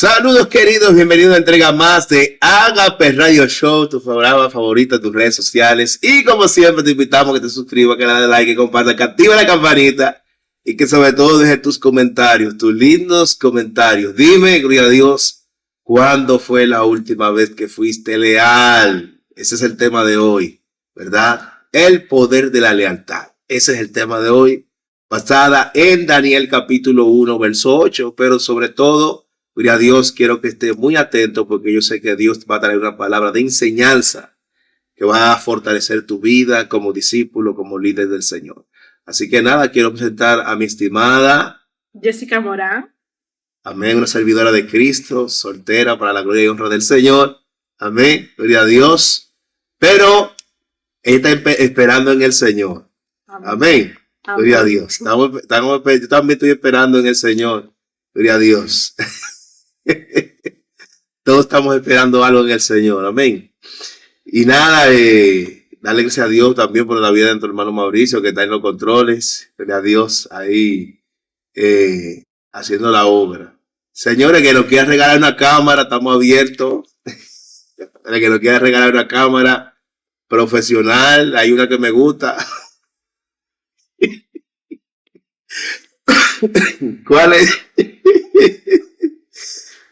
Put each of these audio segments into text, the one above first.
Saludos queridos, bienvenidos a entrega más de Agape Radio Show, tu programa favorito en tus redes sociales. Y como siempre te invitamos a que te suscribas, que le des like, que compartas, que activa la campanita y que sobre todo dejes tus comentarios, tus lindos comentarios. Dime, gloria a Dios, ¿cuándo fue la última vez que fuiste leal? Ese es el tema de hoy, ¿verdad? El poder de la lealtad. Ese es el tema de hoy, basada en Daniel capítulo 1, verso 8, pero sobre todo, gloria a Dios, quiero que esté muy atento porque yo sé que Dios va a traer una palabra de enseñanza que va a fortalecer tu vida como discípulo, como líder del Señor. Así que nada, quiero presentar a mi estimada Jessica Morán. Amén, una servidora de Cristo, soltera para la gloria y honra del Señor. Amén, gloria a Dios. Pero ella está esperando en el Señor. Amén. Gloria a Dios. Yo también estoy esperando en el Señor. Gloria a Dios. Todos estamos esperando algo en el Señor. Amén. Y nada, darle gracias a Dios también por la vida de nuestro hermano Mauricio, que está en los controles. Gloria a Dios ahí haciendo la obra. Señores, que nos quiera regalar una cámara, estamos abiertos. Que nos quiera regalar una cámara profesional, hay una que me gusta. ¿Cuál es?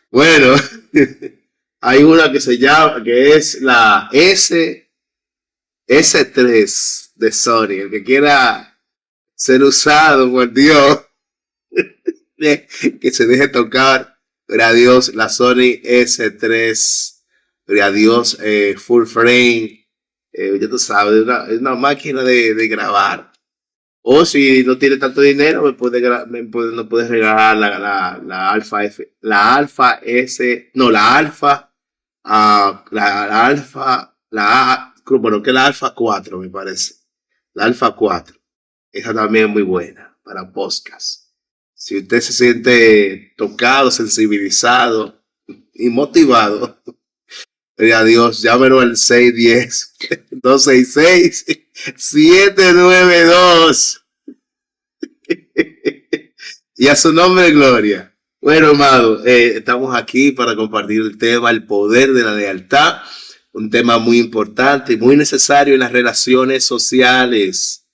Bueno, hay una que se llama, que es la S3 de Sony. El que quiera ser usado por Dios, que se deje tocar, gloria a Dios, la Sony S3, gloria a Dios, full frame, ya tú sabes, es una máquina de grabar. O si no tiene tanto dinero, nos puede regalar la Alfa F, la Alfa S, no, la Alfa, bueno, que la Alfa 4 me parece. La Alfa 4. Esa también es muy buena para podcast. Si usted se siente tocado, sensibilizado y motivado, a Dios, llámelo al 610-266-792. Y a su nombre, gloria. Bueno, amado, estamos aquí para compartir el tema, el poder de la lealtad. Un tema muy importante y muy necesario en las relaciones sociales.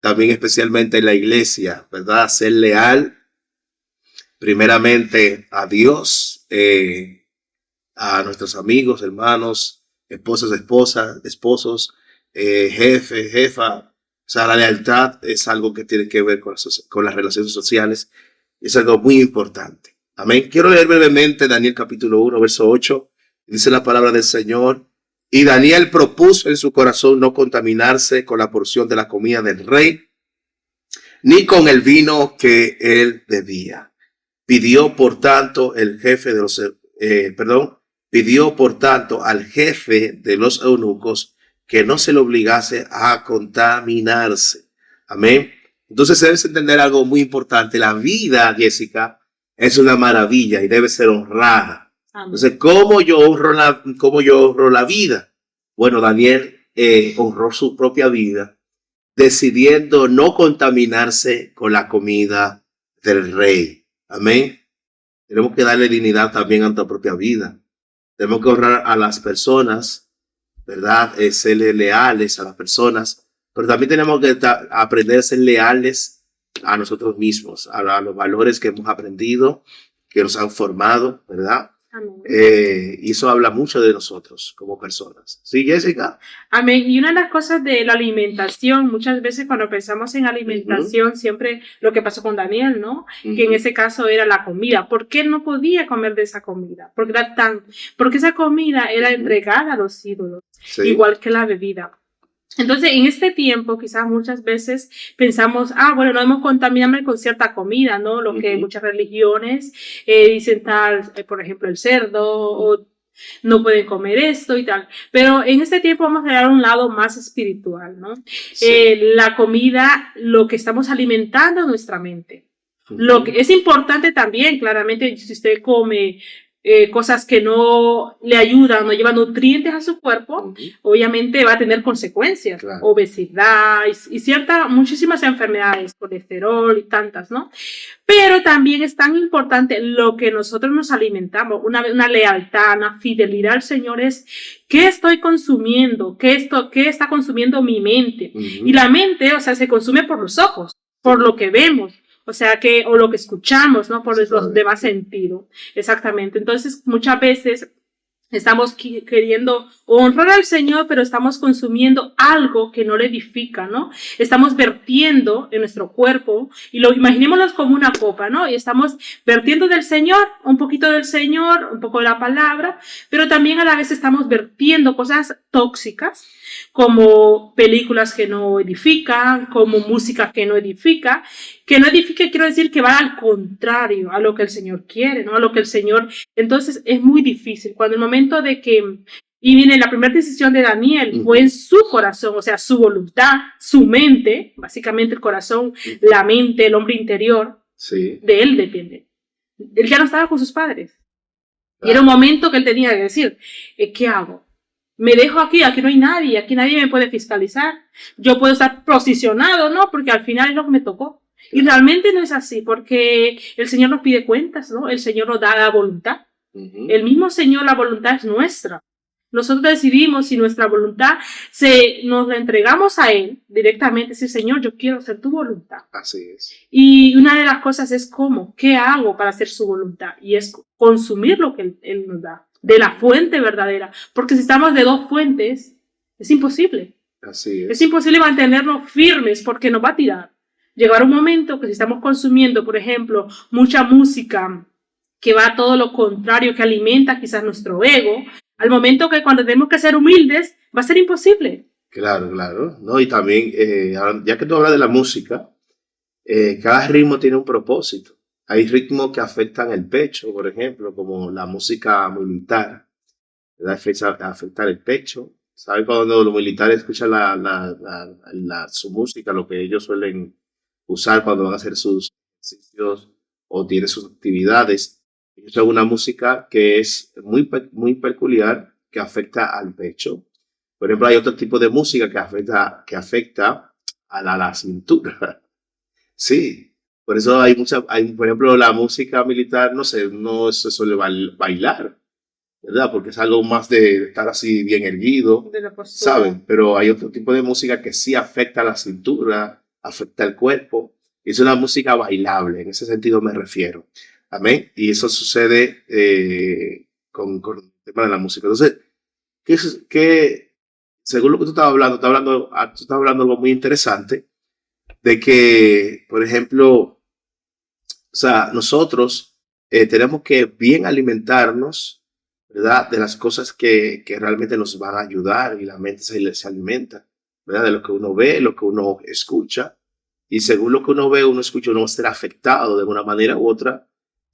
También especialmente en la iglesia, ¿verdad? Ser leal, primeramente a Dios, a nuestros amigos, hermanos, esposos, jefe, jefa. O sea, la lealtad es algo que tiene que ver con las relaciones sociales. Es algo muy importante. Amén. Quiero leer brevemente Daniel capítulo 1, verso 8. Dice la palabra del Señor. Y Daniel propuso en su corazón no contaminarse con la porción de la comida del rey, ni con el vino que él bebía. Pidió por tanto al jefe de los eunucos que no se le obligase a contaminarse. Amén. Entonces debes entender algo muy importante. La vida, Jessica, es una maravilla y debe ser honrada. Amén. Entonces, ¿cómo yo honro la vida? Bueno, Daniel honró su propia vida decidiendo no contaminarse con la comida del rey. Amén. Tenemos que darle dignidad también a nuestra propia vida. Tenemos que honrar a las personas, ¿verdad? Serle leales a las personas, pero también tenemos que aprender a ser leales a nosotros mismos, a los valores que hemos aprendido, que nos han formado, ¿verdad? Y eso habla mucho de nosotros como personas. ¿Sí, Jessica? Amén. Y una de las cosas de la alimentación, muchas veces cuando pensamos en alimentación, siempre lo que pasó con Daniel, ¿no? Que en ese caso era la comida. ¿Por qué no podía comer de esa comida? Porque esa comida era entregada a los ídolos, igual que la bebida. Entonces, en este tiempo, quizás muchas veces pensamos, bueno, no debemos contaminarme con cierta comida, ¿no? Lo que muchas religiones dicen tal, por ejemplo, el cerdo, o no pueden comer esto y tal. Pero en este tiempo vamos a llegar a un lado más espiritual, ¿no? La comida, lo que estamos alimentando nuestra mente. Lo que es importante también, claramente, si usted come cosas que no le ayudan, no llevan nutrientes a su cuerpo, obviamente va a tener consecuencias, Claro. obesidad y muchísimas enfermedades, colesterol y tantas, ¿no? Pero también es tan importante lo que nosotros nos alimentamos, una lealtad, una fidelidad al Señor es qué estoy consumiendo, qué está consumiendo mi mente. Y la mente, o sea, se consume por los ojos, por lo que vemos. O sea o lo que escuchamos, ¿no? Por los demás sentidos. Exactamente. Entonces, muchas veces estamos queriendo honrar al Señor, pero estamos consumiendo algo que no le edifica, ¿no? Estamos vertiendo en nuestro cuerpo, y imaginémonos como una copa, ¿no? Y estamos vertiendo del Señor, un poquito del Señor, un poco de la palabra, pero también a la vez estamos vertiendo cosas tóxicas, como películas que no edifican, como música que no edifica. Que no edifica quiero decir que va al contrario a lo que el Señor quiere, ¿no? A lo que el Señor... Entonces es muy difícil. Cuando el momento de que... Y viene la primera decisión de Daniel, fue en su corazón, o sea, su voluntad, su mente, básicamente el corazón, la mente, el hombre interior, de él depende. Él ya no estaba con sus padres. Y era un momento que él tenía que decir, ¿qué hago? Me dejo aquí no hay nadie, aquí nadie me puede fiscalizar. Yo puedo estar posicionado, ¿no? Porque al final es lo que me tocó. Y realmente no es así, porque el Señor nos pide cuentas, ¿no? El Señor nos da la voluntad. El mismo Señor, la voluntad es nuestra. Nosotros decidimos si nuestra voluntad nos la entregamos a Él directamente, decir, Señor, yo quiero hacer tu voluntad. Así es. Y una de las cosas es cómo, qué hago para hacer su voluntad. Y es consumir lo que Él nos da, de la fuente verdadera. Porque si estamos de dos fuentes, es imposible. Así es. Es imposible mantenernos firmes porque nos va a tirar. Llegará un momento que si estamos consumiendo, por ejemplo, mucha música que va a todo lo contrario, que alimenta quizás nuestro ego, al momento que cuando tenemos que ser humildes, va a ser imposible. Claro, claro. ¿No? Y también, ya que tú hablas de la música, cada ritmo tiene un propósito. Hay ritmos que afectan el pecho, por ejemplo, como la música militar, ¿verdad? Afecta el pecho. ¿Sabes? Cuando los militares escuchan su música, lo que ellos suelen usar cuando van a hacer sus ejercicios o tienen sus actividades, ellos usan una música que es muy peculiar, que afecta al pecho. Por ejemplo, hay otro tipo de música que afecta a la cintura. Sí, por eso por ejemplo, la música militar, no sé, no se suele bailar, ¿verdad? Porque es algo más de estar así bien erguido, ¿saben? Pero hay otro tipo de música que sí afecta a la cintura, afecta al cuerpo. Es una música bailable, en ese sentido me refiero. Amén. Y eso sucede con el tema de la música. Entonces, según lo que tú estabas hablando, tú estabas hablando algo muy interesante, de que, por ejemplo, o sea, nosotros tenemos que bien alimentarnos, ¿verdad? De las cosas que realmente nos van a ayudar, y la mente se alimenta, ¿verdad? De lo que uno ve, lo que uno escucha, y según lo que uno ve, uno escucha, uno va a ser afectado de una manera u otra.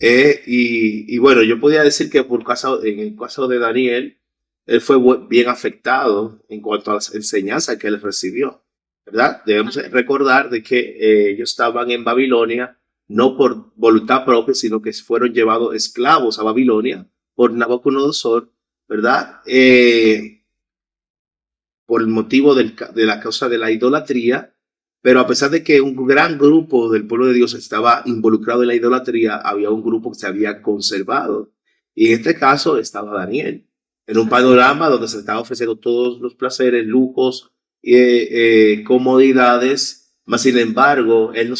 Y bueno, yo podría decir que en el caso de Daniel, él fue bien afectado en cuanto a las enseñanzas que él recibió, ¿verdad? Debemos recordar de que ellos estaban en Babilonia, no por voluntad propia, sino que fueron llevados esclavos a Babilonia por Nabucodonosor, ¿verdad? Por el motivo de la causa de la idolatría, pero a pesar de que un gran grupo del pueblo de Dios estaba involucrado en la idolatría, había un grupo que se había conservado. Y en este caso estaba Daniel, en un panorama donde se estaba ofreciendo todos los placeres, lujos, comodidades, mas sin embargo, él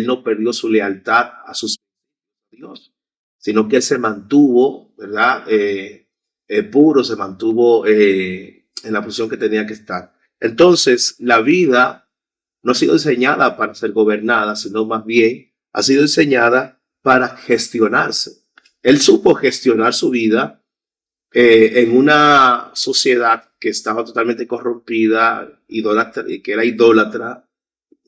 no perdió su lealtad a sus Dios, sino que él se mantuvo, ¿verdad? Puro, se mantuvo en la posición que tenía que estar. Entonces, la vida no ha sido diseñada para ser gobernada, sino más bien ha sido diseñada para gestionarse. Él supo gestionar su vida en una sociedad que estaba totalmente corrompida, que era idólatra,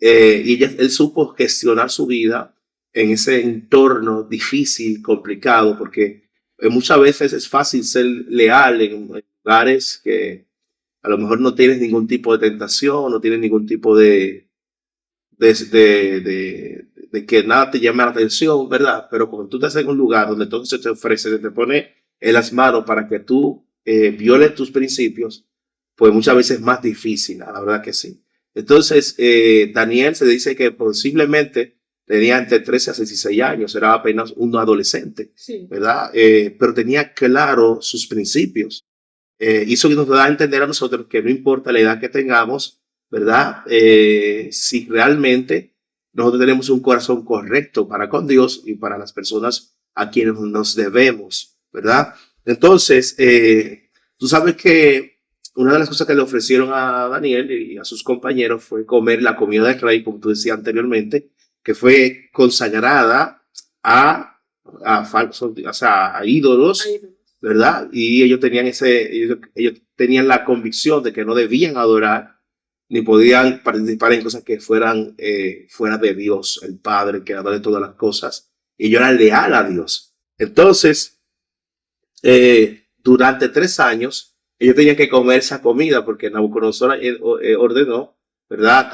y él supo gestionar su vida en ese entorno difícil, complicado, porque muchas veces es fácil ser leal en lugares que a lo mejor no tienes ningún tipo de tentación, no tienes ningún tipo de de que nada te llame la atención, ¿verdad? Pero cuando tú estás en un lugar donde todo se te ofrece, se te pone en las manos para que tú violes tus principios, pues muchas veces es más difícil, la verdad que sí. Entonces, Daniel se dice que posiblemente tenía entre 13 a 16 años, era apenas un adolescente, Sí. ¿verdad? Pero tenía claro sus principios. Y eso nos da a entender a nosotros que no importa la edad que tengamos, ¿verdad? Si realmente nosotros tenemos un corazón correcto para con Dios y para las personas a quienes nos debemos, ¿verdad? Entonces, tú sabes que una de las cosas que le ofrecieron a Daniel y a sus compañeros fue comer la comida del rey, como tú decías anteriormente, que fue consagrada a falsos, o sea, a ídolos, ¿verdad? Y ellos tenían ellos tenían la convicción de que no debían adorar ni podían participar en cosas que fueran fuera de Dios, el Padre, creador de todas las cosas. Y ellos eran leal a Dios. Entonces, durante 3 años, ellos tenían que comer esa comida porque Nabucodonosor ordenó, ¿verdad?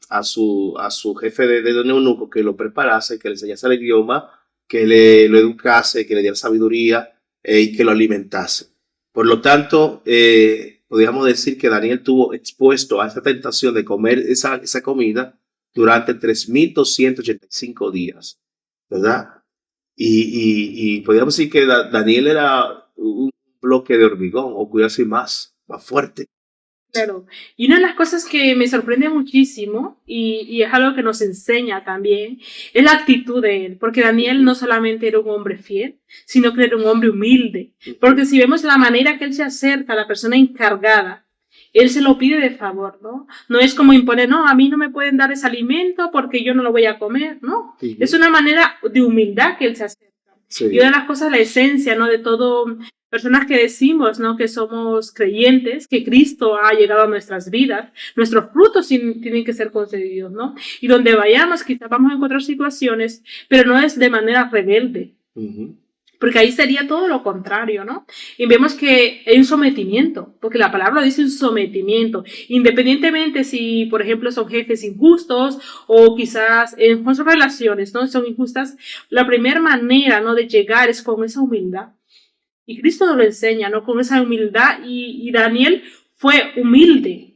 A su jefe de eunuco que lo preparase, que le enseñase el idioma, que lo educase, que le diera sabiduría y que lo alimentase. Por lo tanto, podríamos decir que Daniel estuvo expuesto a esa tentación de comer esa comida durante 3,285 días, ¿verdad? Y podríamos decir que Daniel era un bloque de hormigón, o cuidado así más fuerte. Claro, y una de las cosas que me sorprende muchísimo y es algo que nos enseña también es la actitud de él, porque Daniel no solamente era un hombre fiel, sino que era un hombre humilde, porque si vemos la manera que él se acerca a la persona encargada, él se lo pide de favor, ¿no? No es como imponer, no, a mí no me pueden dar ese alimento porque yo no lo voy a comer, ¿no? Es una manera de humildad que él se acerca. Sí. Y una de las cosas, la esencia, ¿no? De todo, personas que decimos, ¿no? Que somos creyentes, que Cristo ha llegado a nuestras vidas, nuestros frutos tienen que ser concedidos, ¿no? Y donde vayamos, quizás vamos a encontrar situaciones, pero no es de manera rebelde. Porque ahí sería todo lo contrario, ¿no? Y vemos que hay un sometimiento, porque la palabra dice un sometimiento, independientemente si, por ejemplo, son jefes injustos o quizás en sus relaciones, ¿no? Son injustas, la primera manera, ¿no? De llegar es con esa humildad. Y Cristo nos lo enseña, ¿no? Con esa humildad, y Daniel fue humilde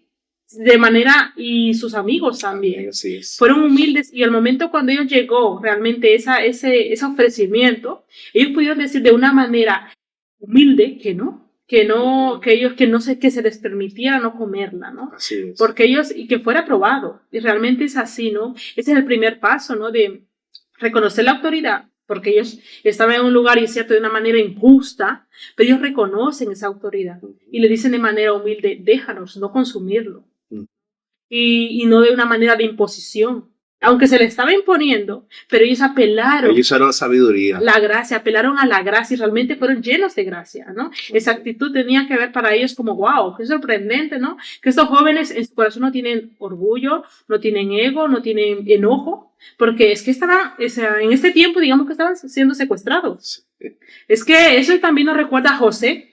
de manera, y sus amigos también fueron humildes, y al momento cuando ellos llegó realmente ese ofrecimiento, ellos pudieron decir de una manera humilde que se les permitiera no comerla, ¿no? Así es. Porque ellos, y que fuera probado, y realmente es así, ¿no? Ese es el primer paso, ¿no? De reconocer la autoridad, porque ellos estaban en un lugar, y es cierto, de una manera injusta, pero ellos reconocen esa autoridad y le dicen de manera humilde, déjanos no consumirlo. Y no de una manera de imposición, aunque se le estaba imponiendo, pero ellos apelaron. Ellos usaron la sabiduría. La gracia, apelaron a la gracia y realmente fueron llenos de gracia, ¿no? Esa actitud tenía que ver para ellos como, wow, qué sorprendente, ¿no? Que estos jóvenes en su corazón no tienen orgullo, no tienen ego, no tienen enojo, porque es que estaban, en este tiempo, digamos que estaban siendo secuestrados. Es que eso también nos recuerda a José.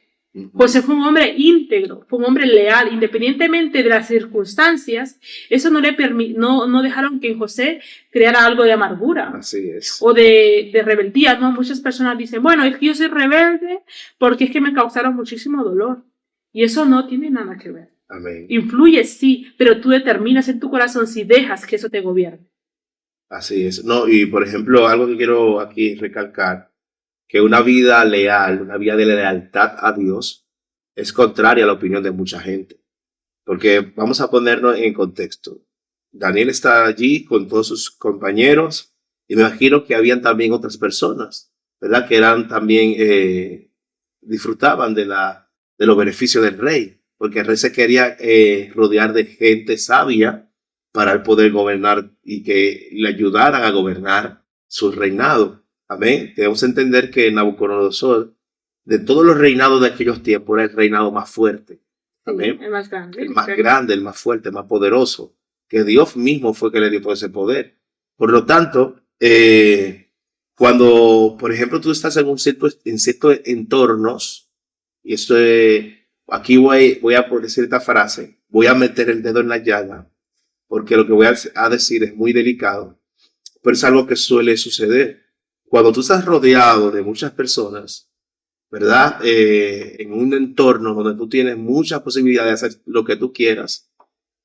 José fue un hombre íntegro, fue un hombre leal, independientemente de las circunstancias. Eso no dejaron que en José creara algo de amargura. Así es. O de rebeldía, ¿no? Muchas personas dicen, bueno, es que yo soy rebelde porque es que me causaron muchísimo dolor. Y eso no tiene nada que ver. Amén. Influye, sí, pero tú determinas en tu corazón si dejas que eso te gobierne. Así es. No, y por ejemplo, algo que quiero aquí recalcar, que una vida leal, una vida de lealtad a Dios, es contraria a la opinión de mucha gente. Porque vamos a ponernos en contexto. Daniel está allí con todos sus compañeros, y me imagino que habían también otras personas, ¿verdad? Que eran también, disfrutaban de los beneficios del rey, porque el rey se quería rodear de gente sabia para él poder gobernar y que le ayudaran a gobernar su reinado. Amén. Debemos entender que Nabucodonosor, de todos los reinados de aquellos tiempos, era el reinado más fuerte. Amén. Sí, el más grande. El más grande, el más fuerte, el más poderoso. Que Dios mismo fue que le dio todo ese poder. Por lo tanto, cuando, por ejemplo, tú estás en ciertos entornos, y esto aquí voy a decir esta frase, voy a meter el dedo en la llaga, porque lo que voy a decir es muy delicado. pero es algo que suele suceder. Cuando tú estás rodeado de muchas personas, ¿verdad? En un entorno donde tú tienes muchas posibilidades de hacer lo que tú quieras,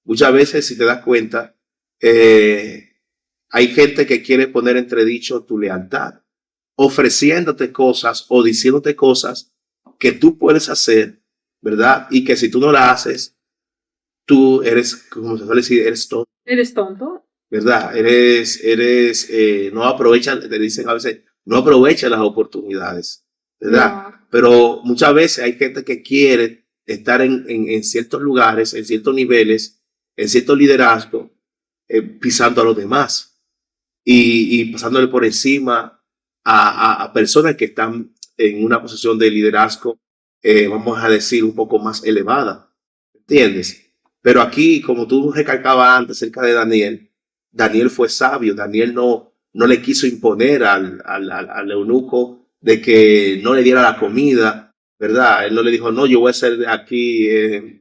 muchas veces, si te das cuenta, hay gente que quiere poner entredicho tu lealtad, ofreciéndote cosas o diciéndote cosas que tú puedes hacer, ¿verdad? Y que si tú no la haces, tú eres, como se suele decir, eres tonto. ¿Eres tonto? ¿Verdad? No aprovechan, te dicen a veces, no aprovecha las oportunidades, ¿verdad? No, Pero muchas veces hay gente que quiere estar en ciertos lugares, en ciertos niveles, en cierto liderazgo, pisando a los demás y pasándole por encima a personas que están en una posición de liderazgo, vamos a decir, un poco más elevada, ¿entiendes? Pero aquí, como tú recalcabas antes acerca de Daniel, Daniel fue sabio. Daniel no le quiso imponer al eunuco de que no le diera la comida, ¿verdad? Él no le dijo, no, yo voy a ser aquí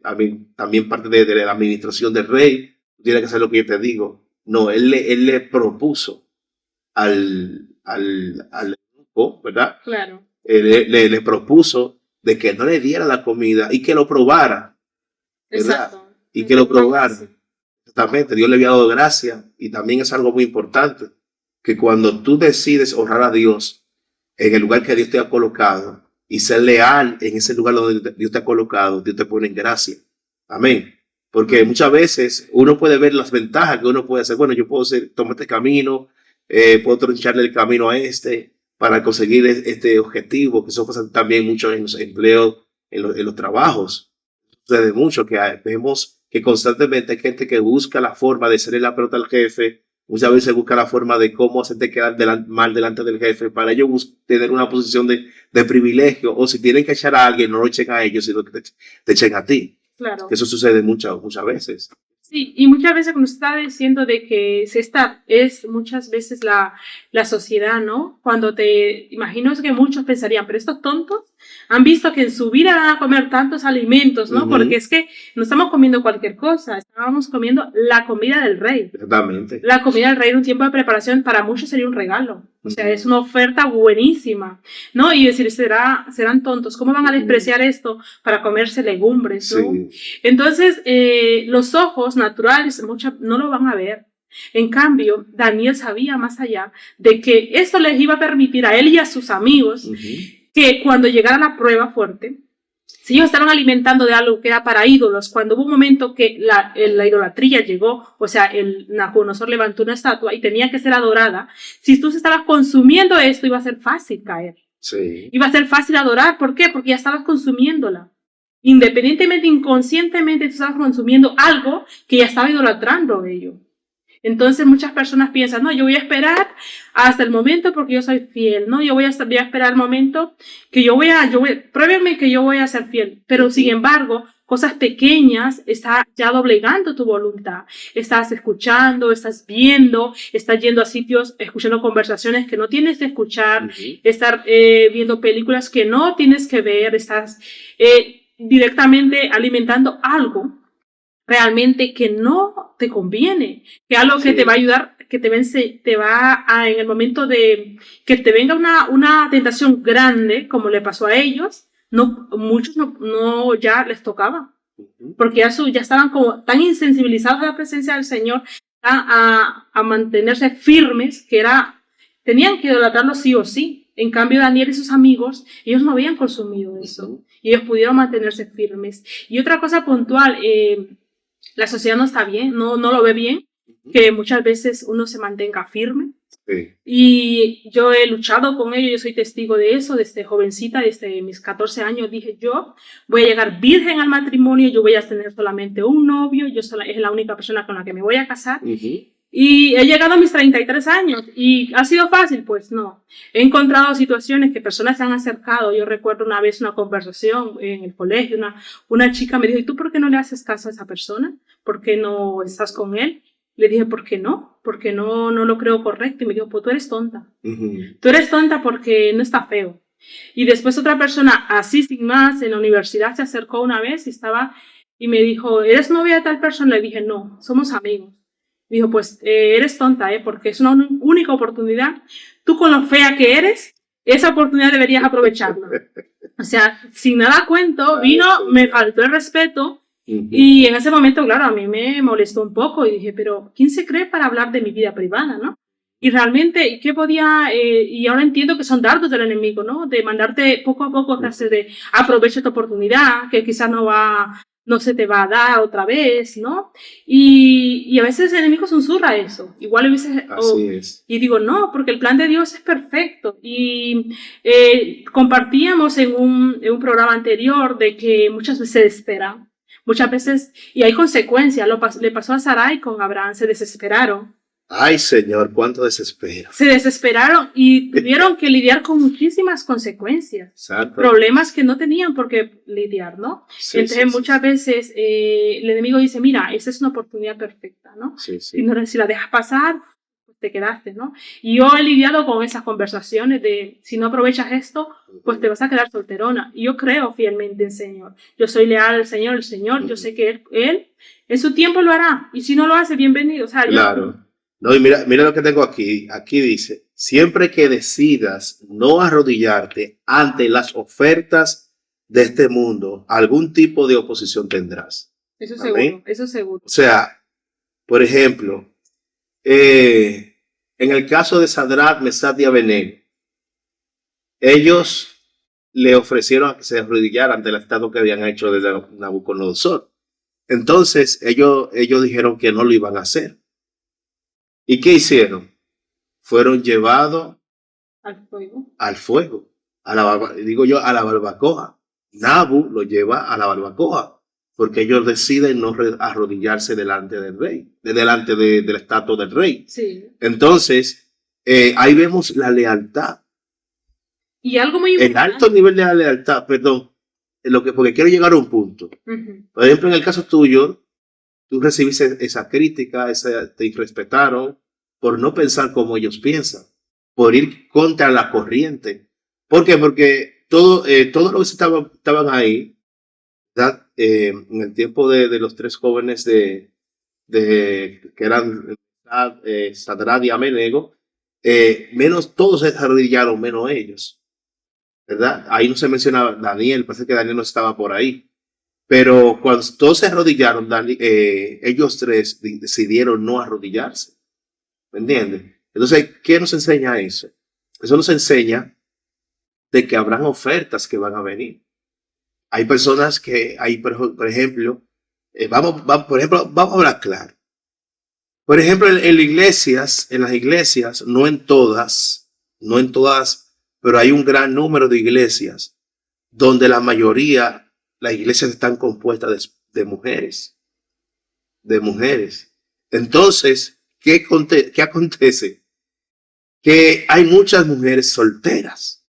también parte de la administración del rey, tú tienes que hacer lo que yo te digo. No, él le propuso al eunuco, ¿verdad? claro. Le propuso de que no le diera la comida y que lo probara, ¿verdad? Exacto. Y que lo Una probara. clase. Exactamente, Dios le había dado gracia y también es algo muy importante que cuando tú decides honrar a Dios en el lugar que Dios te ha colocado y ser leal en ese lugar donde Dios te ha colocado, Dios te pone en gracia. Amén. Porque muchas veces uno puede ver las ventajas que uno puede hacer. Bueno, yo puedo tomar este camino, puedo troncharle el camino a este para conseguir este objetivo, que eso pasa también mucho en los empleos, en los trabajos. Sucede mucho que vemos que constantemente hay gente que busca la forma de hacerle la pelota al jefe, muchas veces busca la forma de cómo hacerte quedar mal delante del jefe para ellos tener una posición de privilegio, o si tienen que echar a alguien, no lo echen a ellos, sino que te echen a ti. Claro. Eso sucede muchas veces. Sí, y muchas veces cuando está diciendo de que es muchas veces la sociedad, ¿no? Cuando te imagino que muchos pensarían, pero estos tontos han visto que en su vida van a comer tantos alimentos, ¿no? Porque es que no estamos comiendo cualquier cosa, estábamos comiendo la comida del rey. Exactamente. La comida del rey en un tiempo de preparación para muchos sería un regalo. O sea, es una oferta buenísima, ¿no? Y decir, serán tontos, ¿cómo van a despreciar esto para comerse legumbres, ¿no? Sí. Entonces, los ojos naturales no lo van a ver. En cambio, Daniel sabía más allá de que esto les iba a permitir a él y a sus amigos que cuando llegara la prueba fuerte, si ellos estaban alimentando de algo que era para ídolos, cuando hubo un momento que la idolatría llegó, o sea, el Nabucodonosor levantó una estatua y tenía que ser adorada, si tú estabas consumiendo esto, iba a ser fácil caer. Sí. Iba a ser fácil adorar. ¿Por qué? Porque ya estabas consumiéndola. Independientemente, inconscientemente, tú estabas consumiendo algo que ya estaba idolatrando ello. Entonces muchas personas piensan, no, yo voy a esperar hasta el momento porque yo soy fiel, ¿no? Voy a esperar el momento que pruébenme que yo voy a ser fiel. Pero sin embargo, cosas pequeñas está ya doblegando tu voluntad. Estás escuchando, estás viendo, estás yendo a sitios, escuchando conversaciones que no tienes que escuchar, estar viendo películas que no tienes que ver, estás directamente alimentando algo realmente que no te conviene, que algo que te va a ayudar, que te va a, en el momento de que te venga una tentación grande, como le pasó a ellos, muchos no ya les tocaba, porque ya estaban como tan insensibilizados a la presencia del Señor, a mantenerse firmes, tenían que idolatrarlo sí o sí. En cambio, Daniel y sus amigos, ellos no habían consumido eso, y ellos pudieron mantenerse firmes. Y otra cosa puntual, la sociedad no está bien, no lo ve bien, que muchas veces uno se mantenga firme. Sí. Y yo he luchado con ello, yo soy testigo de eso, desde jovencita, desde mis 14 años, dije yo voy a llegar virgen al matrimonio, yo voy a tener solamente un novio, es la única persona con la que me voy a casar. Y he llegado a mis 33 años y ¿ha sido fácil? Pues no. He encontrado situaciones que personas se han acercado. Yo recuerdo una vez una conversación en el colegio, una chica me dijo, ¿y tú por qué no le haces caso a esa persona? ¿Por qué no estás con él? Le dije, ¿por qué no? Porque no lo creo correcto. Y me dijo, pues tú eres tonta. Tú eres tonta porque no está feo. Y después otra persona, así sin más, en la universidad se acercó una vez y me dijo, ¿eres novia de tal persona? Le dije, no, somos amigos. Dijo, pues eres tonta, porque es una única oportunidad. Tú con lo fea que eres, esa oportunidad deberías aprovecharla. O sea, sin nada a cuento, vino, me faltó el respeto. Y en ese momento, claro, a mí me molestó un poco y dije, pero ¿quién se cree para hablar de mi vida privada, no? Y realmente, ¿qué podía? Y ahora entiendo que son dardos del enemigo, ¿no? De mandarte poco a poco, clase de aprovecha esta oportunidad, que quizás no se te va a dar otra vez, ¿no? Y a veces el enemigo susurra eso. Igual hubiese... Así es. Y digo, no, porque el plan de Dios es perfecto. Y compartíamos en un programa anterior de que muchas veces se desespera. Muchas veces, y hay consecuencias, le pasó a Sarai con Abraham, se desesperaron. Ay, Señor, cuánto desespero. Se desesperaron y tuvieron que lidiar con muchísimas consecuencias. Exacto. Problemas que no tenían por qué lidiar, ¿no? Sí, entonces, muchas veces el enemigo dice, mira, esta es una oportunidad perfecta, ¿no? Sí. Si la dejas pasar, pues te quedaste, ¿no? Y yo he lidiado con esas conversaciones de, si no aprovechas esto, pues te vas a quedar solterona. Y yo creo fielmente en el Señor. Yo soy leal al Señor, yo sé que él en su tiempo lo hará. Y si no lo hace, bienvenido. O sea, claro. No, y mira lo que tengo aquí. Aquí dice, siempre que decidas no arrodillarte ante las ofertas de este mundo, algún tipo de oposición tendrás. Eso seguro, eso seguro. O sea, por ejemplo, en el caso de Sadrach, Mesach y Abednego, ellos le ofrecieron a que se arrodillara ante el estado que habían hecho de Nabucodonosor. Entonces, ellos dijeron que no lo iban a hacer. ¿Y qué hicieron? Fueron llevados al fuego, a la barbacoa. Nabu lo lleva a la barbacoa, porque ellos deciden no arrodillarse delante del rey, delante de la estatua del rey. Sí. Entonces, ahí vemos la lealtad. Y algo muy importante. El alto nivel de la lealtad, perdón, porque quiero llegar a un punto. Por ejemplo, en el caso tuyo, tú recibiste esa crítica, te irrespetaron por no pensar como ellos piensan, por ir contra la corriente. ¿Por qué? Porque todo lo que estaban ahí, ¿verdad? En el tiempo de los tres jóvenes que eran Sadrach y Abednego, menos todos se arrodillaron, menos ellos, ¿verdad? Ahí no se mencionaba Daniel, parece que Daniel no estaba por ahí. Pero cuando todos se arrodillaron, ellos tres decidieron no arrodillarse. ¿Me entiendes? Entonces, ¿qué nos enseña eso? Eso nos enseña de que habrán ofertas que van a venir. Hay personas que, por ejemplo, vamos a hablar claro. Por ejemplo, en las iglesias, no en todas, pero hay un gran número de iglesias donde la mayoría, las iglesias están compuestas de mujeres. Entonces, ¿qué acontece? Que hay muchas mujeres solteras.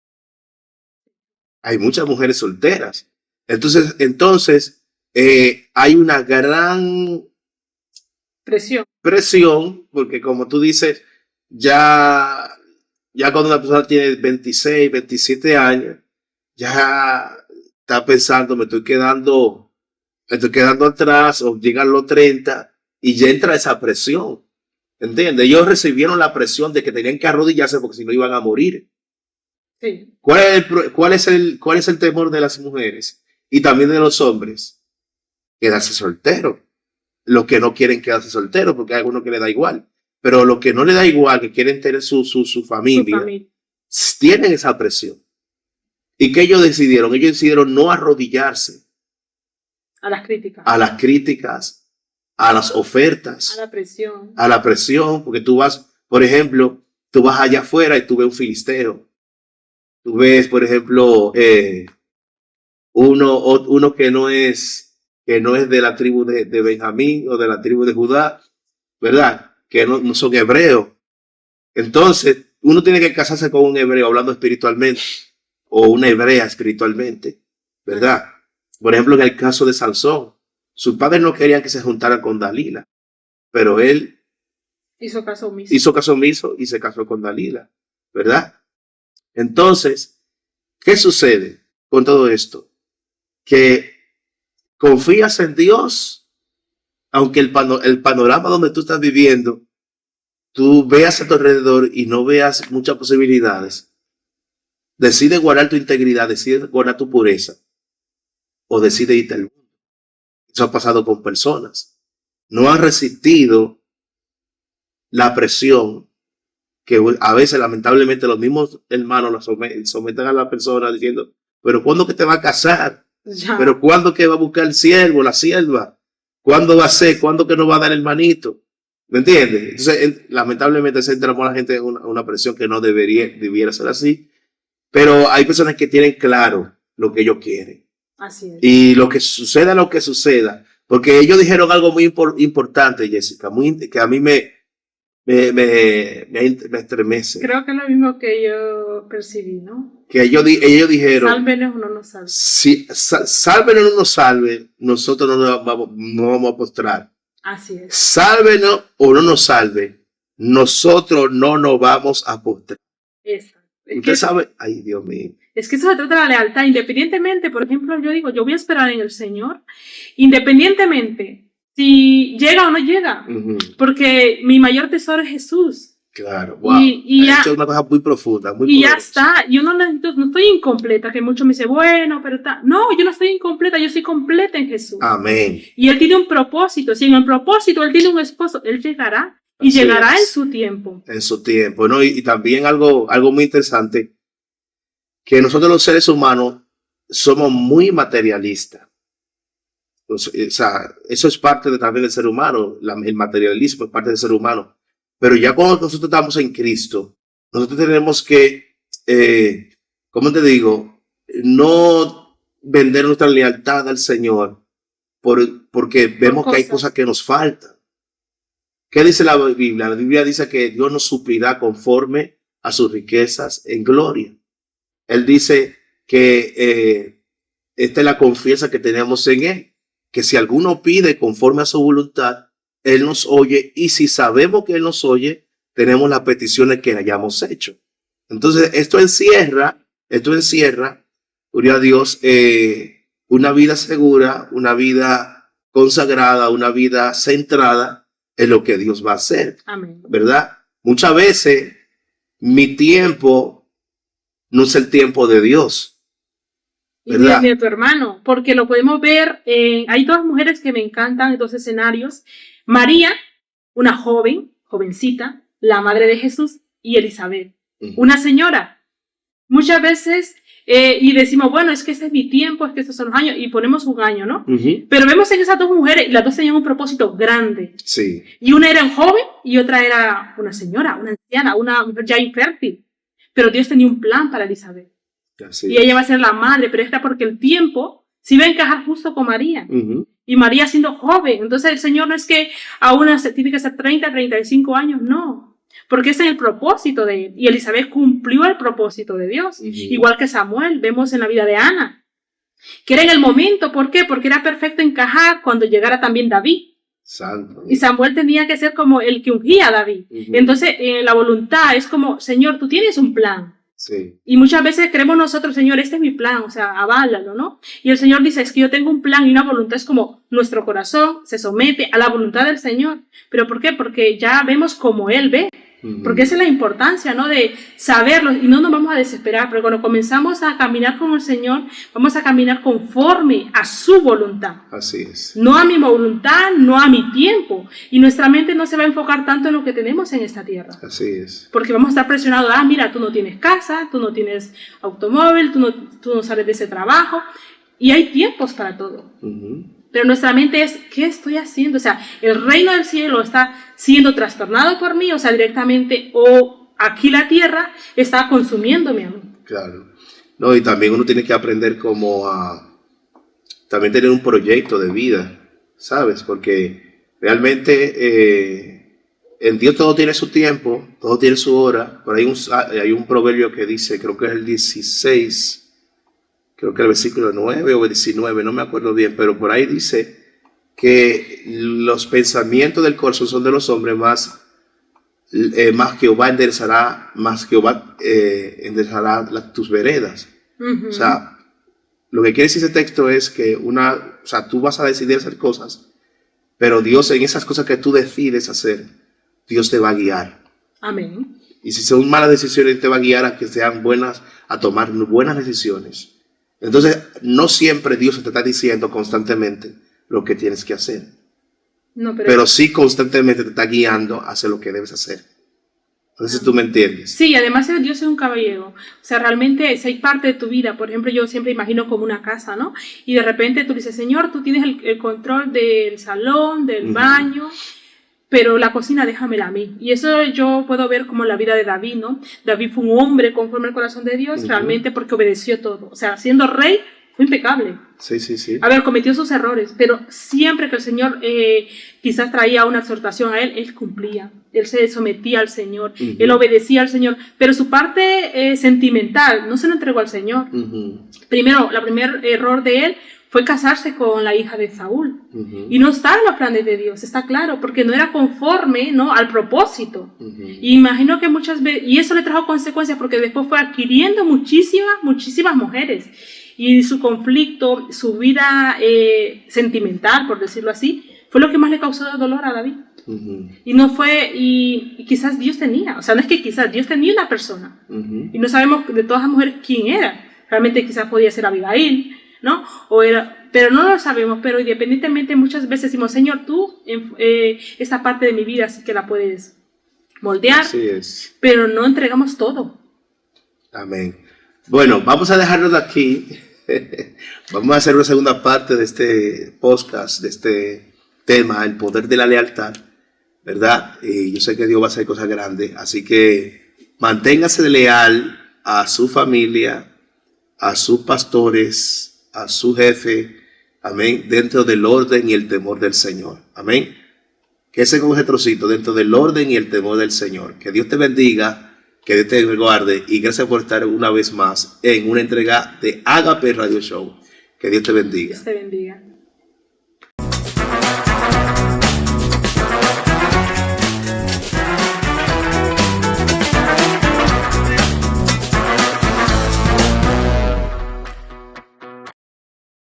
Entonces hay una gran presión, porque como tú dices, ya cuando una persona tiene 26, 27 años, ya está pensando, me estoy quedando atrás, o llegan los 30 y ya entra esa presión. ¿Entiendes? Ellos recibieron la presión de que tenían que arrodillarse porque si no iban a morir. Sí. ¿Cuál es el temor de las mujeres y también de los hombres? Quedarse soltero. Los que no quieren quedarse solteros, porque a algunos que le da igual. Pero los que no le da igual, que quieren tener su familia, tienen esa presión. ¿Y qué ellos decidieron? Ellos decidieron no arrodillarse a las críticas, a las ofertas, a la presión, porque tú vas, por ejemplo, tú vas allá afuera y tú ves un filisteo. Tú ves, por ejemplo, uno que no es de la tribu de Benjamín o de la tribu de Judá, ¿verdad? Que no son hebreos. Entonces, uno tiene que casarse con un hebreo hablando espiritualmente o una hebrea espiritualmente, ¿verdad? Por ejemplo, en el caso de Sansón, sus padres no querían que se juntara con Dalila, pero él hizo caso omiso y se casó con Dalila, ¿verdad? Entonces, ¿qué sucede con todo esto? Que confías en Dios, aunque el panorama donde tú estás viviendo, tú veas a tu alrededor y no veas muchas posibilidades, decide guardar tu integridad, decide guardar tu pureza, o decide irte al mundo. Eso ha pasado con personas. No han resistido la presión que a veces lamentablemente los mismos hermanos la someten a la persona diciendo, pero ¿cuándo que te va a casar? Ya. ¿Pero cuándo que va a buscar el siervo, la sierva? ¿Cuándo va a ser? ¿Cuándo que nos va a dar el manito? ¿Me entiendes? Entonces, lamentablemente se entra a la gente en una presión que no debiera ser así, pero hay personas que tienen claro lo que ellos quieren. Así es. Y lo que suceda, porque ellos dijeron algo muy importante, Jessica, que a mí me estremece. Creo que es lo mismo que yo percibí, ¿no? Que ellos dijeron, Sálvenos o no nos salve. si sálvenos o no nos salve, nosotros no vamos a postrar. Así es. Sálvenos o no nos salve, nosotros no nos vamos a postrar. Exacto. Usted sabe, ay Dios mío. Es que eso se trata de la lealtad, independientemente, por ejemplo, yo digo, yo voy a esperar en el Señor, independientemente si llega o no llega, porque mi mayor tesoro es Jesús. Claro, wow. Y ya, esto es una cosa muy profunda, muy y poderosa. ya está, yo no estoy incompleta, que muchos me dicen, bueno, pero está. No, yo no estoy incompleta, yo soy completa en Jesús. Amén. Y Él tiene un propósito, si en el propósito Él tiene un esposo, Él llegará. Y Así llegará es. en su tiempo. En su tiempo, ¿no? Y también algo muy interesante, que nosotros los seres humanos somos muy materialistas. O sea, eso es parte también del ser humano, el materialismo es parte del ser humano. Pero ya cuando nosotros estamos en Cristo, nosotros tenemos que, ¿cómo te digo? No vender nuestra lealtad al Señor porque vemos que hay cosas que nos faltan. ¿Qué dice la Biblia? La Biblia dice que Dios nos suplirá conforme a sus riquezas en gloria. Él dice que esta es la confianza que tenemos en Él, que si alguno pide conforme a su voluntad, Él nos oye, y si sabemos que Él nos oye, tenemos las peticiones que hayamos hecho. Entonces, esto encierra, gloria a Dios, una vida segura, una vida consagrada, una vida centrada en lo que Dios va a hacer. Amén. ¿Verdad? Muchas veces mi tiempo no es el tiempo de Dios. ¿Verdad? Y ni de tu hermano, porque lo podemos ver, hay dos mujeres que me encantan, dos escenarios. María, una jovencita, la madre de Jesús, y Elizabeth, una señora. Muchas veces, y decimos, bueno, es que ese es mi tiempo, es que estos son los años, y ponemos un año, ¿no? Pero vemos en esas dos mujeres, y las dos tenían un propósito grande. Sí. Y una era joven, y otra era una señora, una anciana, una mujer ya infértil. Pero Dios tenía un plan para Elizabeth. Así y ella va a ser la madre, pero esta porque el tiempo sí va a encajar justo con María. Y María siendo joven. Entonces el Señor no es que a una se tiene que ser 30, 35 años, no. Porque es en el propósito de Él. Y Elizabeth cumplió el propósito de Dios. Igual que Samuel, vemos en la vida de Ana. Que era en el momento, ¿por qué? Porque era perfecto encajar cuando llegara también David. Santo. Y Samuel tenía que ser como el que ungía a David. Entonces la voluntad es como, Señor, tú tienes un plan. Sí. Y muchas veces creemos nosotros, Señor, este es mi plan, o sea, aválalo, ¿no? Y el Señor dice, es que yo tengo un plan y una voluntad, es como nuestro corazón se somete a la voluntad del Señor. ¿Pero por qué? Porque ya vemos como Él ve. Porque esa es la importancia, ¿no? De saberlo y no nos vamos a desesperar, pero cuando comenzamos a caminar con el Señor, vamos a caminar conforme a su voluntad. Así es. No a mi voluntad, no a mi tiempo. Y nuestra mente no se va a enfocar tanto en lo que tenemos en esta tierra. Así es. Porque vamos a estar presionados, mira, tú no tienes casa, tú no tienes automóvil, tú no sales de ese trabajo. Y hay tiempos para todo. Pero nuestra mente es, ¿qué estoy haciendo? O sea, el reino del cielo está siendo trastornado por mí, o sea, directamente, o aquí la tierra está consumiéndome a mí. Claro. No, y también uno tiene que aprender como a también tener un proyecto de vida, ¿sabes? Porque realmente en Dios todo tiene su tiempo, todo tiene su hora. Por ahí hay un proverbio que dice, creo que es el 16, creo que el versículo 9 o 19, no me acuerdo bien, pero por ahí dice que los pensamientos del corazón son de los hombres, más Jehová enderezará, tus veredas. O sea, lo que quiere decir ese texto es que tú vas a decidir hacer cosas Pero Dios, en esas cosas que tú decides hacer, Dios te va a guiar. Amén. Y si son malas decisiones, te va a guiar a que sean buenas, a tomar buenas decisiones. Entonces, no siempre Dios te está diciendo constantemente lo que tienes que hacer. No, pero sí constantemente te está guiando hacia lo que debes hacer. Entonces tú me entiendes. Sí, además Dios es un caballero. O sea, realmente si hay parte de tu vida, por ejemplo, yo siempre imagino como una casa, ¿no? Y de repente tú dices, Señor, tú tienes el control del salón, del baño, pero la cocina déjamela a mí. Y eso yo puedo ver como la vida de David, ¿no? David fue un hombre conforme al corazón de Dios, realmente porque obedeció todo. O sea, siendo rey, fue impecable. Sí, sí, sí. A ver, cometió sus errores, pero siempre que el Señor quizás traía una exhortación a él cumplía. Él se sometía al Señor, él obedecía al Señor, pero su parte sentimental no se lo entregó al Señor. Primero, el primer error de él fue casarse con la hija de Saúl. Y no está en los planes de Dios, está claro, porque no era conforme, ¿no?, al propósito. Y imagino que muchas veces, y eso le trajo consecuencias porque después fue adquiriendo muchísimas mujeres. Y su conflicto, su vida sentimental, por decirlo así, fue lo que más le causó dolor a David. Y no fue, y quizás Dios tenía, o sea, no es que quizás, Dios tenía una persona. Y no sabemos de todas las mujeres quién era. Realmente quizás podía ser Abigail, ¿no? Pero no lo sabemos, pero independientemente muchas veces decimos, Señor, tú, esta parte de mi vida sí que la puedes moldear. Así es. Pero no entregamos todo. Amén. Bueno, vamos a dejarlo de aquí. Vamos a hacer una segunda parte de este podcast, de este tema, el poder de la lealtad, ¿verdad? Y yo sé que Dios va a hacer cosas grandes, así que manténgase leal a su familia, a sus pastores, a su jefe, amén, dentro del orden y el temor del Señor, amén. Que ese con ese trocito, dentro del orden y el temor del Señor. Que Dios te bendiga. Que Dios te guarde y gracias por estar una vez más en una entrega de Agape Radio Show. Que Dios te bendiga. Dios te bendiga.